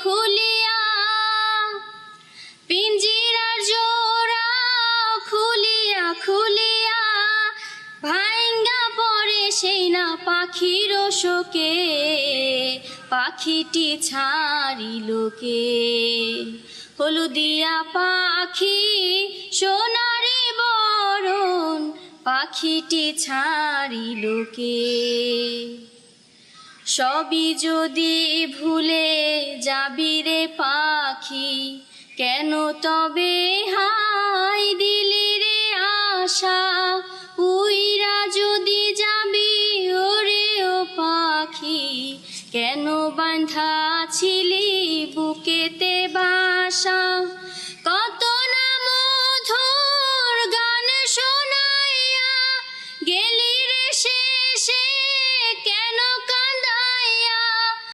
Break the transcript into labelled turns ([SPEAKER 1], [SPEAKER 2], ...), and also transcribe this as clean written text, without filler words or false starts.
[SPEAKER 1] খুলিয়া পিঞ্জিরার জোড়া খুলিয়া খুলিয়া ভাঙ্গা পড়ে সেই না পাখির শোকে পাখিটি ছাড়িল কে হলুদিয়া পাখি সোনারে বরণ পাখিটি ছাড়িল কে সবই যদি ভুলে যাবি রে পাখি কেন তবে হাই দিলি রে আশা উইরা যদি যাবি ওরে ও পাখি কেন বাঁধা ছিলি বুকেতে বাসা